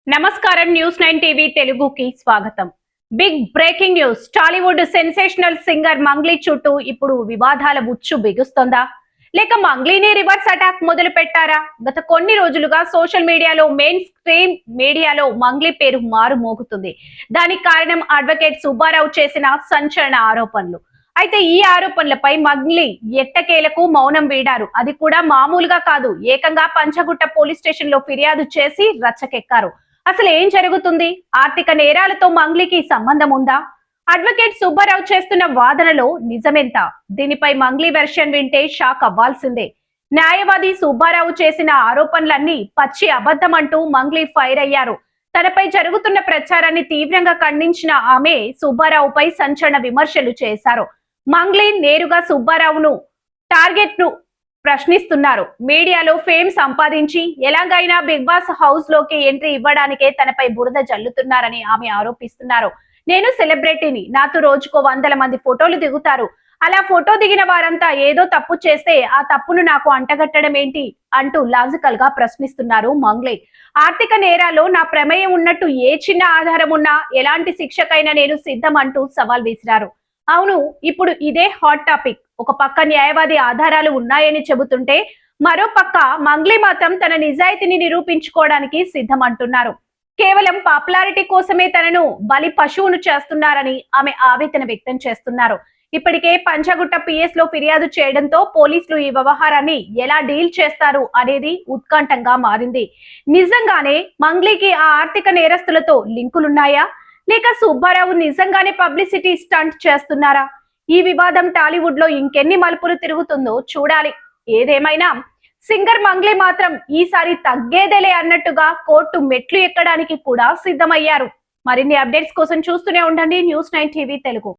నమస్కారం news 9 TV తెలుగుకి స్వాగతం. Big breaking news. Tollywood sensational singer Mangli చుట్టూ ఇప్పుడు వివాదాల ఉచ్చు బిగుస్తోందా లేక మంగ్లీని రివర్స్ అటాక్ మొదలు పెట్టారా? గత కొన్ని రోజులుగా సోషల్ మీడియాలో మెయిన్ స్ట్రీమ్ మీడియాలో మంగ్లీ పేరు మారు మోగుతుంది. దానికి కారణం అడ్వకేట్ సుబ్బారావు చేసిన సంచలన ఆరోపణలు. అయితే ఈ ఆరోపణలపై మంగ్లీ ఎట్టకేలకు మౌనం వీడారు. అది కూడా మామూలుగా కాదు, ఏకంగా పంచగుట్ట పోలీస్ స్టేషన్ లో ఫిర్యాదు చేసి రచ్చకెక్కారు. అసలు ఏం జరుగుతుంది? ఆర్థిక నేరాలతో మంగ్లీకి సంబంధం ఉందా? అడ్వకేట్ సుబ్బారావు చేస్తున్న వాదనలో నిజమెంత? దీనిపై మంగ్లీ వెర్షన్ వింటే షాక్ అవ్వాల్సిందే. న్యాయవాది సుబ్బారావు చేసిన ఆరోపణలన్నీ పచ్చి అబద్ధమంటూ మంగ్లీ ఫైర్ అయ్యారు. తనపై జరుగుతున్న ప్రచారాన్ని తీవ్రంగా ఖండించిన ఆమె సుబ్బారావుపై సంచలన విమర్శలు చేశారు. మంగ్లీ నేరుగా సుబ్బారావును టార్గెట్ ను ప్రశ్నిస్తున్నారు. మీడియాలో ఫేమ్ సంపాదించి ఎలాగైనా బిగ్ బాస్ హౌస్ లోకి ఎంట్రీ ఇవ్వడానికే తనపై బురద జల్లుతున్నారని ఆమె ఆరోపిస్తున్నారు. నేను సెలబ్రిటీని, నాతో రోజుకో 100 మంది ఫోటోలు దిగుతారు. అలా ఫోటో దిగిన వారంతా ఏదో తప్పు చేస్తే ఆ తప్పును నాకు అంటగట్టడం ఏంటి అంటూ లాజికల్ గా ప్రశ్నిస్తున్నారు మంగ్లీ. ఆర్థిక నేరాల్లో నా ప్రమేయం ఉన్నట్టు ఏ చిన్న ఆధారం ఉన్నా ఎలాంటి శిక్షకైనా నేను సిద్ధం అంటూ సవాల్ విసిరారు. అవును, ఇప్పుడు ఇదే హాట్ టాపిక్. ఒక పక్క న్యాయవాది ఆధారాలు ఉన్నాయని చెబుతుంటే మరో పక్క మంగ్లీ మాత్రం తన నిజాయితీని నిరూపించుకోవడానికి సిద్ధం అంటున్నారు. కేవలం పాపులారిటీ కోసమే తనను బలి పశువును చేస్తున్నారని ఆమె ఆవేదన వ్యక్తం చేస్తున్నారు. ఇప్పటికే పంచగుట్ట పిఎస్ లో ఫిర్యాదు చేయడంతో పోలీసులు ఈ వ్యవహారాన్ని ఎలా డీల్ చేస్తారు అనేది ఉత్కంఠంగా మారింది. నిజంగానే మంగ్లీకి ఆ ఆర్థిక నేరస్తులతో లింకులున్నాయా లేక సుబ్బారావు నిజంగానే పబ్లిసిటీ స్టంట్ చేస్తున్నారా? ఈ వివాదం టాలీవుడ్ లో ఇంకెన్ని మలుపులు తిరుగుతుందో చూడాలి. ఏదేమైనా సింగర్ మంగ్లీ మాత్రం ఈసారి తగ్గేదేలే అన్నట్టుగా కోర్టు మెట్లు ఎక్కడానికి కూడా సిద్ధమయ్యారు. మరిన్ని అప్డేట్స్ కోసం చూస్తూనే ఉండండి న్యూస్ 9 టీవీ తెలుగు.